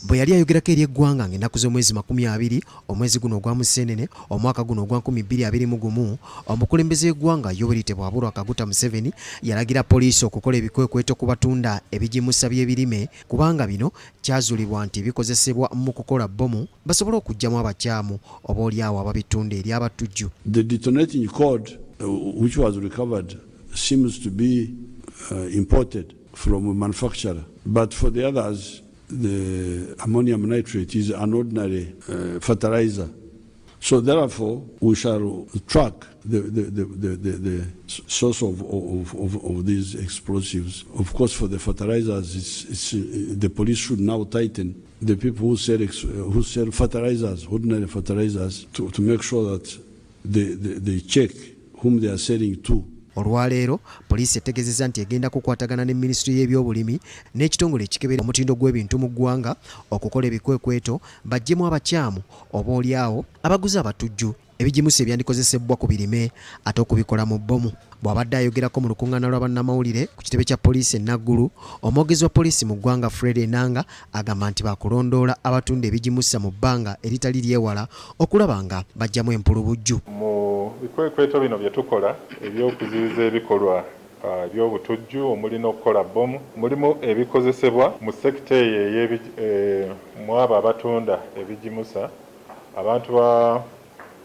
bwe yali ayogerako eri eggwanga ng'ennaku z'omwezi 20 omwezi guno ogwa Museenene omwaka guno ogwa 2021 omukulembeze w'eggwanga Yoweri Tebwabulwa Kaguta Museveni yalagira poliisi okukola ebikwekweto ku batunda ebijimusa by'ebirime kubanga bino kyazuulibwa nti bikozesebwa mu kukola bbomu basobole okuggyamu abakyamu oboolyawo ababitunda eri abatujju. The detonating code which was recovered seems to be imported from a manufacturer, but for the others the ammonium nitrate is an ordinary fertilizer. So therefore, we shall track the source of these explosives. Of course, for the fertilizers, the police should now tighten the people who sell fertilizers, ordinary fertilizers, to make sure that they check whom they are selling to. Olwaleero poliisi etegeezezza nti egenda kukwatagana ne minisitule y'ebyobulimi n'ekitongole ekikebera omutindo gw'ebintu mu ggwanga okukola ebikwekweto baggyemu abakyamu oboolyawo abaguzi abatujju ebijimusa ebyandikozesebwa ku birime ate okubikola mu bbomu. Bw'abadde ayogerako mu lukuŋŋaana lwa bannamawulire ku kitebe kya poliisi e Naggulu, omwogezi wa poliisi mu ggwanga Fred Enanga agamba nti baakulondoola abatunda ebijimusa mu bbanga eritali lyewala okulaba nga baggyamu empulubujju. Bikwekweto bino bye tukola ebyokuziyiza ebikolwa eby'obutujju omuli n'okukola bbomu mulimu ebikozesebwa mu sekita eyo mu abo abatunda ebijimusa abantu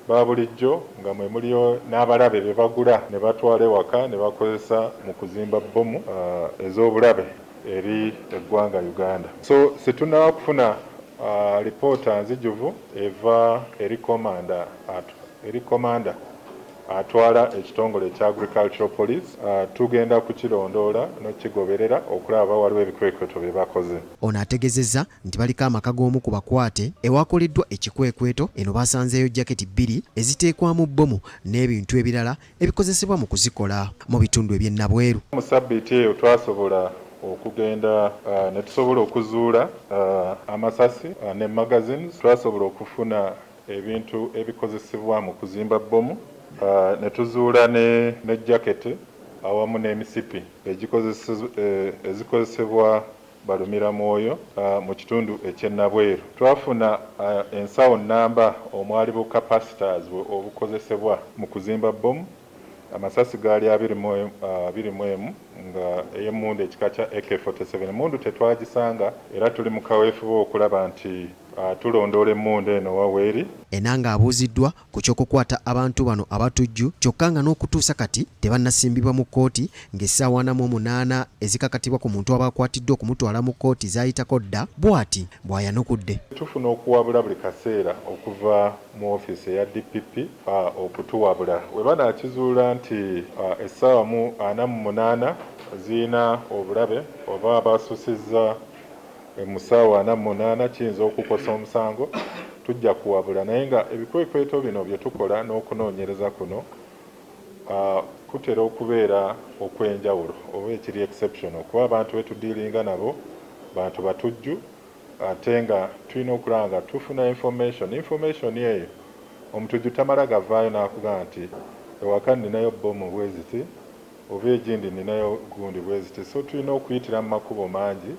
ba bulijjo nga mwe muliyo n'abalabe be bagula ne batwala ewaka ne bakozesa mu kuzimba bbomu ez'obulabe eri eggwanga Uganda. So situnnaba kufuna lipoota nzijuvu eva eri komanda atwala ekitongole ekya Agricultural Police. Tugenda kukirondoola n'okigoberera okulaba waliwo ebikwekweto bye bakoze. Ono ategeezezza nti baliko amaka g'omu ku bakwate ewakoleddwa ekikwekweto. Eno basanzeeyo jaketi 2 eziteekwamu bbomu n'ebintu ebirala ebikozesebwa mu kuzikola mu bitundu eby'ennabweru. Mu sabbiiti eyo twasobola okugenda ne tusobola okuzuula amasasi ne magazines. Twasobola okufuna ebintu ebikozesebwa mu kuzimba bbomu. Ne tuzuula ne jaketi awamu n'emisipi ezikozesebwa balumira mwoyo mu kitundu eky'ennabweru. Twafuna ensawo nnamba omwali bu capacitors obukozesebwa mu kuzimba bbomu. Amasasi gaali 21 nga ey'emmundu ekika kya AK-47. Emmundu tetwagisanga era tuli mu kaweefuba okulaba nti tulondoola emmundu eno waweeri. Enanga abuuziddwa ku ky'okukwata abantu bano abatujju kyokka nga n'okutuusa kati tebannasimbibwa mu kkooti ng'essaawa 48 ezikakatibwa ku muntu abakwatiddwa okumutwala mu kkooti zaayitako dda bw'ati bw'ayanukudde. Tufuna okuwabula buli kaseera okuva mu ofiisi eya DPP okutuwabula. We banaakizuula nti essaawa 48 zirina obulabe oba basuusizza mu ssaawa 48 kiyinza okukosa omusango, tujja kuwabula. Naye nga ebikwekweto bino bye tukola n'okunoonyereza kuno kutera okubeera okw'enjawulo oba ekiri exceptional kuba abantu betudiilinga nabo bantu batujju ate nga tulina okulaba nga tufuna information eyo omutujju tamala gavaayo n'akugamba nti ewaka ninayo bbomu bweziti oba egindi ninayo gundi bweziti. So tulina okuyitira mu makubo mangi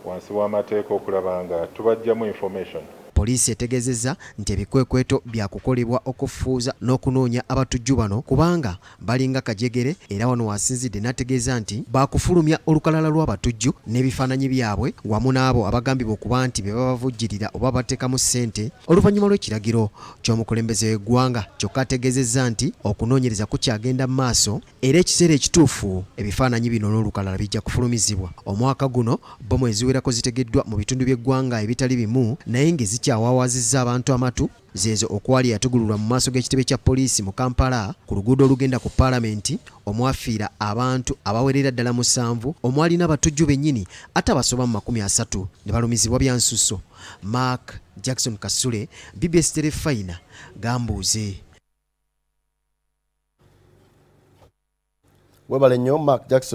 wansi w'amateeka okulaba nga tubajjamu information. Poliisi etegeezezza nti ebikwekweto byakukolebwa okufuuza n'okunoonya abatujju bano kubanga balinga kajegere, era wano wasinzidde n'ategeeza nti baakufulumya olukalala lw'abatujju n'ebifaananyi byabwe wamu n'abo abagambibwa okuba nti be babavujjirira oba bateekamu ssente oluvannyuma lw'ekiragiro ky'omukulembeze w'eggwanga. Kyokka ategeezezza nti okunoonyereza kukyagenda mu maaso era ekiseera ekituufu ebifaananyi bino n'olukalala bijja kufulumizibwa. Omwaka guno bbomu eziwerako zitegeddwa mu bitundu by'eggwanga ebitali bimu naye ng'ezikyawawazizza abantu amatu zeezo okwali yatugululwa mu maaso g'ekitebe kya poliisi mu Kampala ku luguudo olugenda ku Paalamenti omwafiira abantu abawerera ddala 7 omwali n'abatujju bennyini ate abasoba mu 30 ne balumizibwa bya nsusso. Mark Jackson Kasule, BBS Terefayina, Gambuuze. Webale nnyo Mark Jackson.